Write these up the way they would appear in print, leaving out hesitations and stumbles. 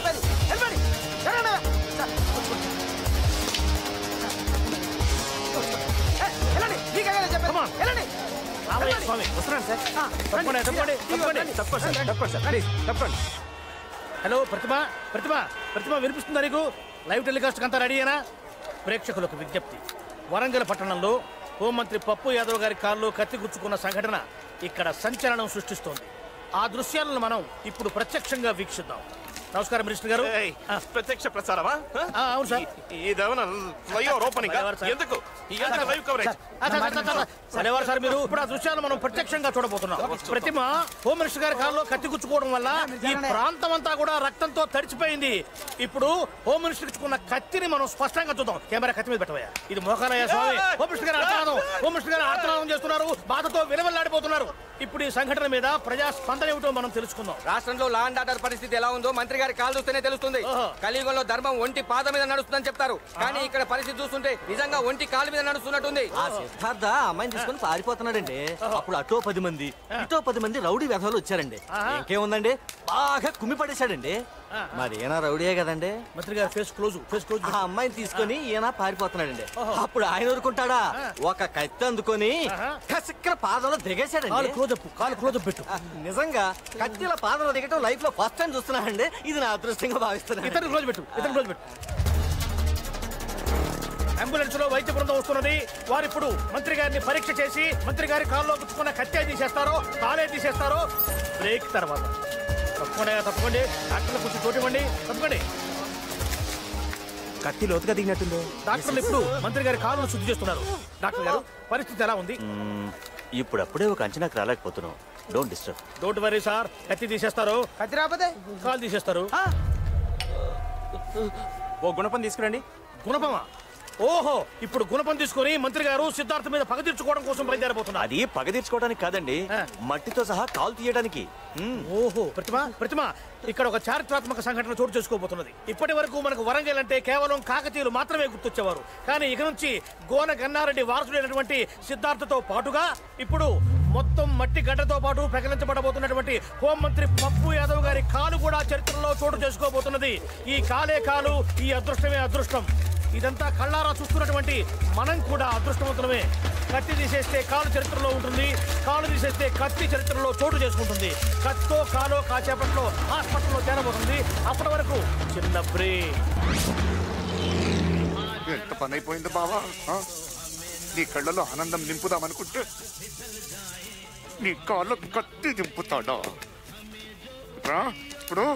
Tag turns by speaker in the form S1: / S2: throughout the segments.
S1: చెప్పేది. వెళ్ళండి. వెళ్ళండి. నీకే చెప్పేది. వెళ్ళండి.
S2: స్వామి వస్తున్నాను సార్. తప్పండి. హలో ప్రతిభ వినిపిస్తుందా నీకు? లైవ్ టెలికాస్ట్ అంతా రెడీ అయినా? ప్రేక్షకులకు విజ్ఞప్తి. వరంగల్ పట్టణంలో హోంమంత్రి పప్పు యాదవ్ గారి కారులో కత్తి గుచ్చుకున్న సంఘటన ఇక్కడ సంచలనం సృష్టిస్తోంది. ఆ దృశ్యాలను మనం ఇప్పుడు ప్రత్యక్షంగా వీక్షిద్దాం. నమస్కారం మినిస్టర్ గారు.
S3: ప్రత్యక్ష ప్రసారమా?
S2: అవును సార్.
S3: ఇదేమన్నా లైవ్ ఓపెనింగ్? ఎందుకు లైవ్ కవరేజ్?
S2: సరేవారు సార్, మీరు ఇప్పుడు ఆ దృశ్యాలు మనం ప్రత్యక్షంగా చూడబోతున్నాం. ప్రతిమ హోమ్ మినిస్టర్ గారి కారులో కత్తి గుచ్చుకోవడం వల్ల ఈ ప్రాంతం అంతా కూడా రక్తంతో తడిచిపోయింది. ఇప్పుడు హోమ్ మినిస్టర్ ఇచ్చుకున్న కత్తిని మనం స్పష్టంగా చూద్దాం. కెమెరా కత్తి మీద పెట్టవయ్యా. ఇది మోకాలయ్య స్వామి. హోమ్ మినిస్టర్ గారు ఆర్తనాదం చేస్తున్నారు, బాధతో విలవెల్లాడిపోతున్నారు. ఇప్పుడు ఈ సంఘటన మీద ప్రజా స్పందన ఏమిటో మనం తెలుసుకుందాం.
S1: రాష్ట్రంలో లా అండ్ ఆర్డర్ పరిస్థితి ఎలా ఉందో మంత్రి గారి కాలు చూస్తేనే తెలుస్తుంది. కలియుగంలో ధర్మం ఒంటి పాద మీద నడుస్తుందని చెప్తారు, కానీ ఇక్కడ పరిస్థితి చూస్తుంటే నిజంగా ఒంటి కాలు మీద నడుస్తున్నట్టుంది.
S4: ఆ సిద్ధార్థ అమ్మాయిని తీసుకుని పారిపోతున్నాడండి. అప్పుడు అటో 10 మంది ఇటో 10 మంది రౌడీ వ్యధాలు వచ్చారండి. ఇంకేముందండి, బాగా కుమ్మి పడేశాడండి. మరి ఈయన రౌడీయే కదండి.
S2: మంత్రి గారు ఫేస్ క్లోజ్.
S4: ఆ అమ్మాయిని తీసుకొని ఈయన పారిపోతున్నాడండి. అప్పుడు ఆయన ఊరుకుంటాడా, ఒక కత్తి అందుకొని కసిక్కిన పాదంలో దిగేశాడండి.
S2: కాలు క్లోజ్ పెట్టు.
S4: నిజంగా కత్తిల పాదంలో దిగటం లైఫ్ లో ఫస్ట్ టైం చూస్తున్నానండి. ఇది నా అదృష్టంగా భావిస్తున్నాను.
S2: ఇతను క్లోజ్ పెట్టు. అంబులెన్స్ లో వైద్య బృందం వస్తున్నది. వారిప్పుడు మంత్రి గారిని పరీక్ష చేసి మంత్రి గారి కాల్లో గుచ్చుకున్న కత్తి తీసేస్తారో కాలే తీసేస్తారో బ్రేక్ తర్వాత. తప్పకుండా డాక్టర్లు కొంచెం చోటివ్వండి. తప్పకండి.
S3: కత్తి లోతుగా దిగినట్టుంది.
S2: డాక్టర్లు ఇప్పుడు మంత్రి గారి కాలును శుద్ధి చేస్తున్నారు. డాక్టర్ గారు, పరిస్థితి ఎలా ఉంది?
S5: ఇప్పుడప్పుడే ఒక అంచనాకు రాలేకపోతున్నాం.
S2: Don't worry sir. కత్తి తీసేస్తారు,
S1: కత్తి రాకపోతే
S2: కాలు తీసేస్తారు.
S3: ఓ గుణపం తీసుకురండి.
S2: గుణపమా? ఓహో, ఇప్పుడు గుణపం తీసుకుని మంత్రి గారు సిద్ధార్థ మీద పగ తీర్చుకోవడం కోసం బయలుదేరబోతున్నారు.
S5: అది పగ తీర్చుకోవడానికి కాదండి, మట్టితో సహా కాల్ తీయడానికి.
S2: ఓహో, ప్రతిమ ఇక్కడ ఒక చారిత్రాత్మక సంఘటన చోటు చేసుకోబోతున్నది. ఇప్పటి వరకు మనకు వరంగల్ అంటే కేవలం కాకతీయులు మాత్రమే గుర్తొచ్చేవారు. కానీ ఇక నుంచి గోన గన్నారెడ్డి వారసుడైనటువంటి సిద్ధార్థతో పాటుగా ఇప్పుడు మొత్తం మట్టి గడ్డతో పాటు ప్రకటించబడబోతున్నటువంటి హోంమంత్రి పప్పు యాదవ్ గారి కాలు కూడా చరిత్రలో చోటు చేసుకోబోతున్నది. ఈ కాలే కాలు, ఈ అదృష్టమే అదృష్టం. ఇదంతా కళ్ళారా చూస్తున్నటువంటి మనం కూడా అదృష్టవంతులమే. కత్తి తీసేస్తే కాలు చరిత్రలో ఉంటుంది, కాలు తీసేస్తే కత్తి చరిత్రలో చోటు చేసుకుంటుంది. కత్తో కాలో కాసేపట్లో హాస్పిటల్లో చేరబోతుంది. అప్పటి వరకు చిన్న బ్రేక్.
S6: ఎంత పని అయిపోయింది బావా. నీ కళ్ళలో ఆనందం నింపుదామనుకుంటే నీ కాళ్ళు కత్తి దింపుతాడా? ఇప్పుడు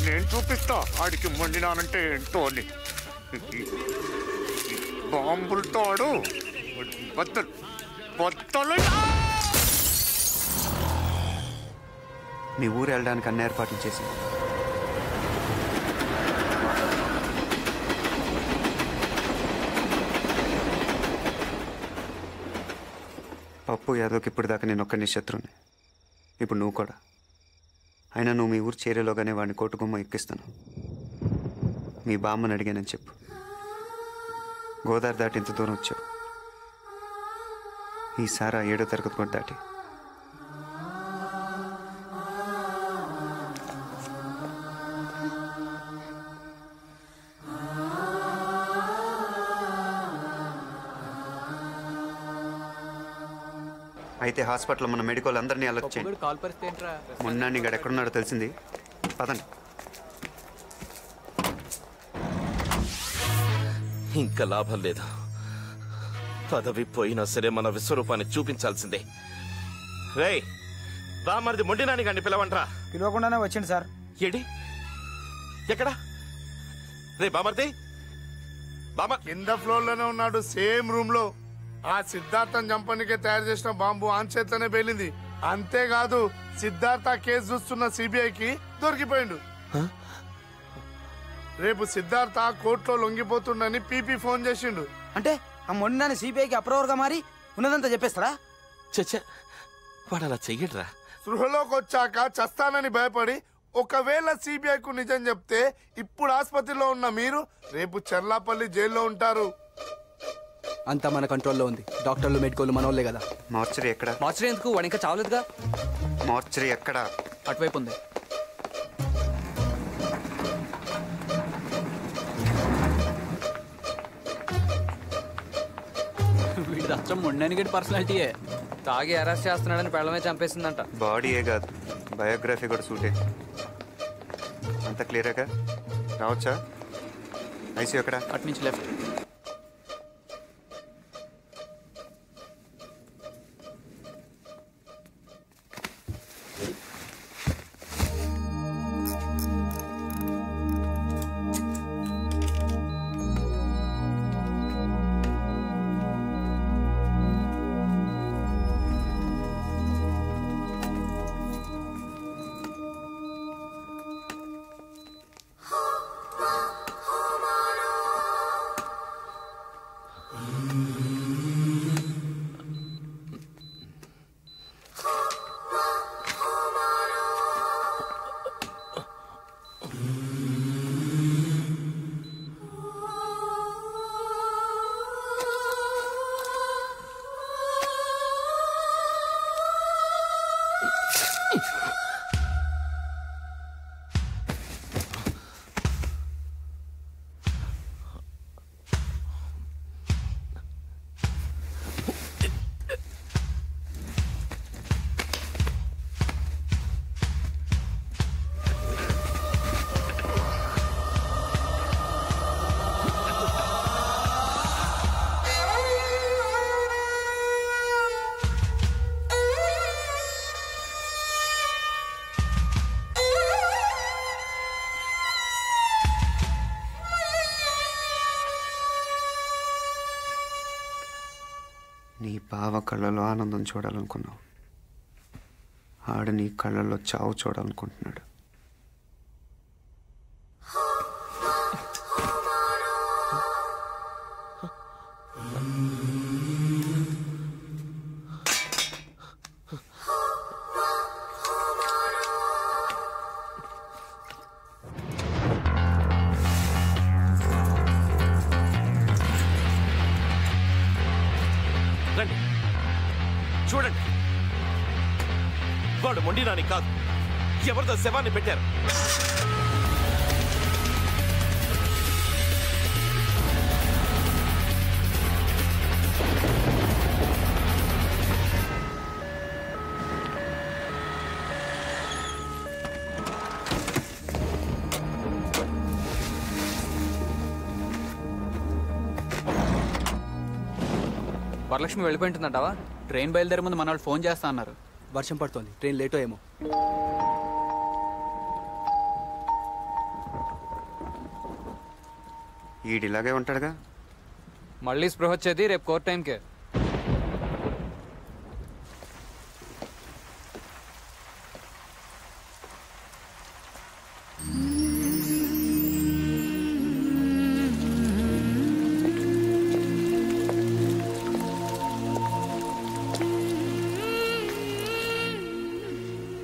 S6: నేను చూపిస్తా ఆడికి మండినానంటే ఏంటో అని. బాంబులతో ఆడు బద్దలు.
S7: మీ ఊరు వెళ్ళడానికి అన్ని ఏర్పాట్లు చేసింది. పప్పు యాదవ్కి ఇప్పుడు దాకా నేను ఒక్కడిని శత్రువుని. ఇప్పుడు నువ్వు కూడా. అయినా నువ్వు మీ ఊరు చేరేలోగానే వాడిని కోటుగుమ్మ ఎక్కిస్తాను. మీ బామ్మని అడిగానని చెప్పు. గోదావరి దాటి ఇంత దూరం వచ్చావు. ఈసారి 7వ తరగతి కూడా దాటి. అయితే హాస్పిటల్లో మన మెడికల్ అందరినీ అలర్ట్ చేయండి. మొన్న నీకు ఎక్కడున్నాడో తెలిసింది. పదండి.
S3: ఇంకా లాభం లేదు. పదవి పోయినా సరే మన విశ్వరూపాన్ని చూపించాల్సిందే. రేయ్, బామర్ది మొండినాని గాని పిలవంట్రా.
S1: పిలవకుండానే వచ్చింది సార్.
S3: ఏడి ఎక్కడా? రే బామర్ది,
S6: కింద ఫ్లోర్ లోనే ఉన్నాడు, సేమ్ రూమ్ లో. ఆ సిద్ధార్థం చంపనికే తయారు చేసిన బాంబు ఆన్ చేతనే పేలింది. అంతేకాదు, సిద్ధార్థ కేసు చూస్తున్న సిబిఐకి దొరికిపోయిండు. రేపు సిద్ధార్థ కోర్టులో లొంగిపోతుండని పీపీ ఫోన్ చేసిండు.
S1: అంటే ఆ మొండినాన్ని సిబిఐకి అప్రూవర్ గా మారి ఉన్నదంతా చెప్పేస్తారా?
S3: చచ్చా, వాడు అలా చెయ్యడ్రా.
S6: సృహలోకి వచ్చాక చస్తానని భయపడి ఒకవేళ సిబిఐకు నిజం చెప్తే ఇప్పుడు ఆసుపత్రిలో ఉన్న మీరు రేపు చెర్లాపల్లి జైల్లో ఉంటారు.
S1: అంతా మన కంట్రోల్లో ఉంది. డాక్టర్లు మెడికల్ మనోళ్లే కదా.
S7: మార్చరీ ఎక్కడ?
S1: మార్చరీ ఎందుకు? వాడు ఇంకా చావలేదుగా.
S7: మార్చరీ ఎక్కడ?
S1: అటువైపు ఉంది.
S8: అచ్చం మొండానికి పర్సనాలిటీయే.
S1: తాగి అరెస్ట్ చేస్తున్నాడని పెళ్ళమే చంపేసిందంట.
S7: బాడీయే కాదు, బయోగ్రఫీ కూడా సూటే. అంత క్లియరాగా రావచ్చా? ఐసీ ఎక్కడ?
S8: అటు నుంచి లెఫ్ట్.
S7: నీ బావ కళ్ళలో ఆనందం చూడాలనుకున్నావు, ఆడ నీ కళ్ళల్లో చావు చూడాలనుకుంటున్నాడు.
S3: రండి చూడండి, వాడు మొండినాని కాదు, ఎవరిదో శవాన్ని పెట్టారు.
S1: వరలక్ష్మి వెళ్ళిపోయింటుందంటావా?
S8: ట్రైన్ బయలుదేరే ముందు మన వాళ్ళు ఫోన్ చేస్తా అన్నారు.
S4: వర్షం పడుతోంది, ట్రైన్ లేటో ఏమో.
S7: ఈడిలాగే ఉంటాడుగా.
S1: మళ్ళీ స్పృహ వచ్చేది రేపు కోర్ట్ టైంకే.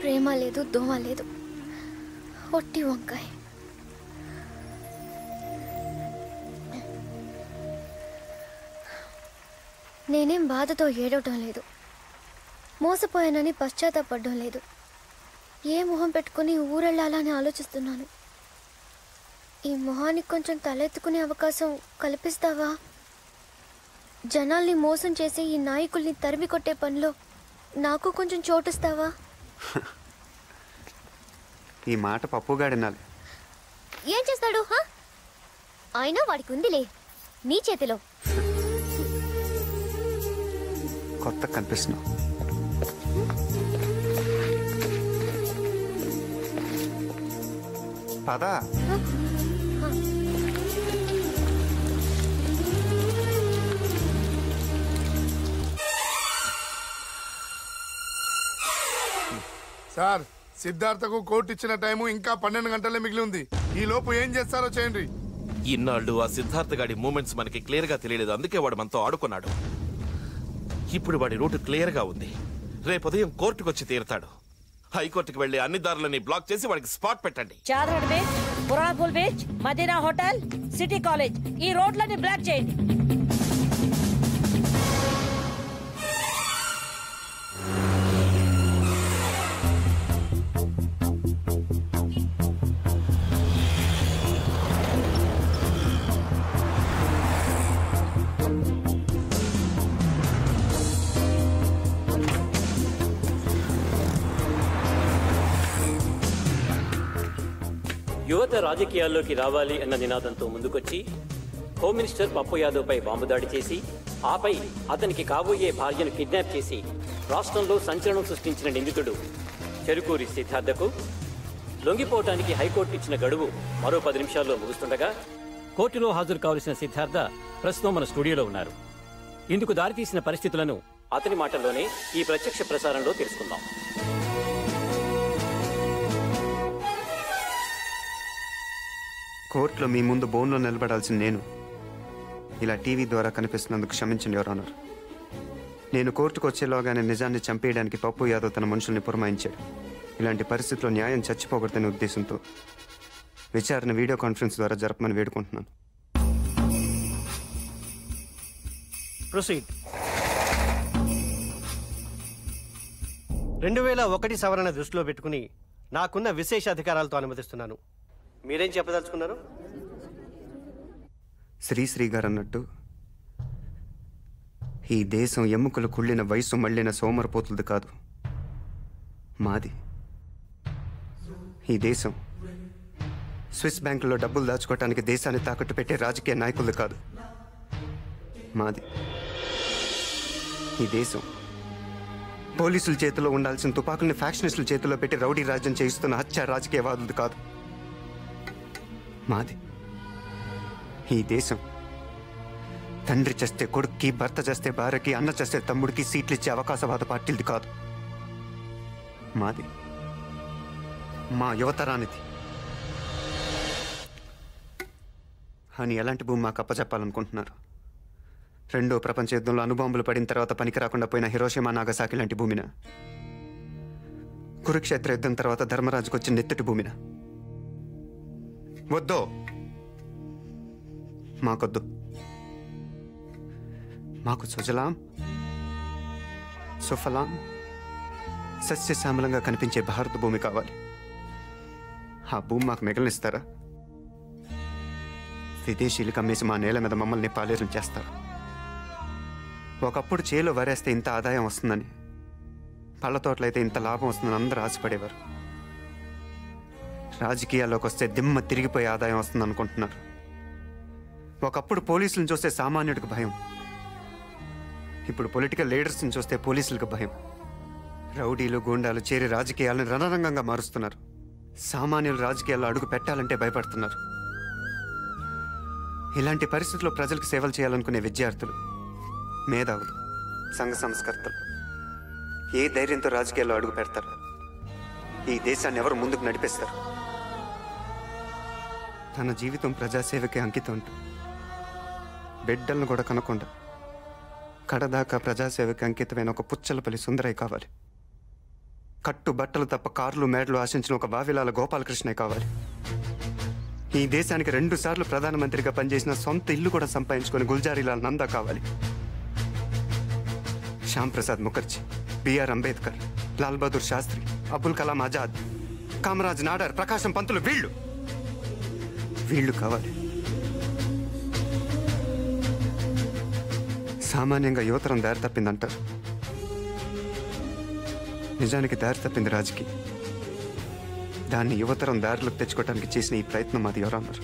S9: ప్రేమ లేదు, దోమ లేదు, ఒట్టి వంకాయ. నేనేం బాధతో ఏడవటం లేదు, మోసపోయానని పశ్చాత్తాపడడం లేదు. ఏ మొహం పెట్టుకుని ఊరెళ్ళాలని ఆలోచిస్తున్నాను. ఈ మొహానికి కొంచెం తలెత్తుకునే అవకాశం కల్పిస్తావా? జనాల్ని మోసం చేసి ఈ నాయకుల్ని తరిమి కొట్టే పనిలో నాకు కొంచెం చోటిస్తావా?
S7: ఈ మాట పప్పుగాడినాలి.
S9: ఏం చేస్తాడు? అయినా వాడికి ఉందిలే నీ చేతిలో.
S7: కొత్త కనిపిస్తున్నావు. పదా
S6: సార్, సిద్ధార్థకు కోర్టు ఇచ్చిన టైము ఇంకా 12 గంటలే మిగిలి ఉంది. ఈ లోపు ఏం చేస్తారో చేయండి.
S3: ఇన్నాళ్ళు ఆ సిద్ధార్థ గాడి మూమెంట్స్ మనకి క్లియర్ గా తెలియలేదు, అందుకే వాడు మనతో ఆడుకున్నాడు. ఇప్పుడు వాడి రూట్ క్లియర్ గా ఉంది. రేపు ఉదయం కోర్టుకు వచ్చి తీరుతాడు. హైకోర్టుకు వెళ్లి అన్ని దారులని బ్లాక్ చేసి వాడికి స్పాట్ పెట్టండి.
S10: చాదర్ బీచ్, పురాపూల్ బీచ్, మదీనా హోటల్, సిటీ కాలేజ్, ఈ రోడ్లని బ్లాక్ చేయండి.
S11: యువత రాజకీయాల్లోకి రావాలి అన్న నినాదంతో ముందుకొచ్చి హోమ్ మినిస్టర్ పప్పు యాదవ్పై బాంబు దాడి చేసి ఆపై అతనికి కాబోయే భార్యను కిడ్నాప్ చేసి రాష్ట్రంలో సంచలనం సృష్టించిన నిందితుడు చెరుకూరి సిద్ధార్థకు లొంగిపోవటానికి హైకోర్టు ఇచ్చిన గడువు మరో 10 నిమిషాల్లో ముగుస్తుండగా కోర్టులో హాజరు కావలసిన సిద్ధార్థ ప్రస్తుతం మన స్టూడియోలో ఉన్నారు. ఇందుకు దారితీసిన పరిస్థితులను అతని మాటల్లోనే ఈ ప్రత్యక్ష ప్రసారంలో తెలుసుకుందాం.
S7: కోర్టులో మీ ముందు బోన్లో నిలబడాల్సిన నేను ఇలా టీవీ ద్వారా కనిపిస్తున్నందుకు క్షమించండి యువర్ ఆనర్. నేను కోర్టుకు వచ్చేలోగానే నిజాన్ని చంపేయడానికి పప్పు యాదవ్ తన మనుషుల్ని పురమాయించాడు. ఇలాంటి పరిస్థితుల్లో న్యాయం చచ్చిపోకూడదనే ఉద్దేశంతో విచారణ వీడియో కాన్ఫరెన్స్ ద్వారా జరపమని వేడుకుంటున్నాను.
S12: ప్రొసీడ్. 2001 సవరణ దృష్టిలో పెట్టుకుని నాకున్న విశేష అధికారాలతో అనుమతిస్తున్నాను. మీరేం చెప్పదలుచుకున్నారు?
S7: శ్రీశ్రీ గారు అన్నట్టు ఈ దేశం ఎముకలు కుళ్ళిన వయసు మళ్ళిన సోమరపోతులది కాదు, మాది. ఈ దేశం స్విస్ బ్యాంకులో డబ్బులు దాచుకోవటానికి దేశాన్ని తాకట్టు పెట్టే రాజకీయ నాయకులది కాదు, మాది. ఈ దేశం పోలీసుల చేతిలో ఉండాల్సిన తుపాకుల్ని ఫ్యాక్షనిస్టుల చేతిలో పెట్టి రౌడీ రాజ్యం చేయిస్తున్న హత్య రాజకీయవాదులది కాదు, మాది. ఈ దేశం తండ్రి చేస్తే కొడుక్కి, భర్త చేస్తే భార్యకి, అన్న చేస్తే తమ్ముడికి సీట్లు ఇచ్చే అవకాశవాద పార్టీలది కాదు, మాది. మా యువతరానిది. అని ఎలాంటి భూమి మాకు అప్పచెప్పాలనుకుంటున్నారు? రెండో ప్రపంచ యుద్ధంలో అణుబాంబులు పడిన తర్వాత పనికి రాకుండా పోయిన హిరోషిమా నాగసాకి లాంటి భూమిన? కురుక్షేత్ర యుద్ధం తర్వాత ధర్మరాజుకు వచ్చిన నెత్తటి భూమిన? వద్దో, మాకొద్దు. మాకు సుజలాం సుఫలాం సస్యశ్యామలంగా కనిపించే భారత భూమి కావాలి. ఆ భూమి మాకు మిగలనిస్తారా? విదేశీయులకు అమ్మేసి మా నేల మీద మమ్మల్ని పాలేరం చేస్తారు. ఒకప్పుడు చేలో వరేస్తే ఇంత ఆదాయం వస్తుందని, పళ్ళ తోటలైతే ఇంత లాభం వస్తుందని అందరూ ఆశపడేవారు. రాజకీయాల్లోకి వస్తే దిమ్మ తిరిగిపోయే ఆదాయం వస్తుంది అనుకుంటున్నారు. ఒకప్పుడు పోలీసులను చూస్తే సామాన్యుడికి భయం, ఇప్పుడు పొలిటికల్ లీడర్స్ని చూస్తే పోలీసులకు భయం. రౌడీలు, గూండాలు చేరి రాజకీయాలను రణరంగంగా మారుస్తున్నారు. సామాన్యులు రాజకీయాల్లో అడుగు పెట్టాలంటే భయపడుతున్నారు. ఇలాంటి పరిస్థితుల్లో ప్రజలకు సేవలు చేయాలనుకునే విద్యార్థులు, మేధావులు, సంఘ సంస్కర్తలు ఏ ధైర్యంతో రాజకీయాల్లో అడుగు పెడతారు? ఈ దేశాన్ని ఎవరు ముందుకు నడిపిస్తారు? తన జీవితం ప్రజాసేవకే అంకితం అంటూ బిడ్డలను కూడా కనకుండా కడదాకా ప్రజాసేవకి అంకితమైన ఒక పుచ్చలపల్లి సుందరయ్య కావాలి. కట్టు బట్టలు తప్ప కార్లు, మేడలు ఆశించిన ఒక వావిలాల గోపాలకృష్ణయ్య కావాలి. ఈ దేశానికి 2 సార్లు ప్రధానమంత్రిగా పనిచేసిన సొంత ఇల్లు కూడా సంపాదించుకుని గుల్జారీలాల్ నందా కావాలి. శ్యామ్ ప్రసాద్ ముఖర్జీ, బిఆర్ అంబేద్కర్, లాల్ బహదూర్ శాస్త్రి, అబుల్ కలాం ఆజాద్, కామరాజ్ నాడార్, ప్రకాశం పంతులు, వీళ్ళు కావాలి. సామాన్యంగా యువతరం దారి తప్పిందంటారు. నిజానికి దారి తప్పింది రాజకీయం. దాన్ని యువతరం దారిలోకి తెచ్చుకోవడానికి చేసిన ఈ ప్రయత్నం మాది యువర్ ఆనర్.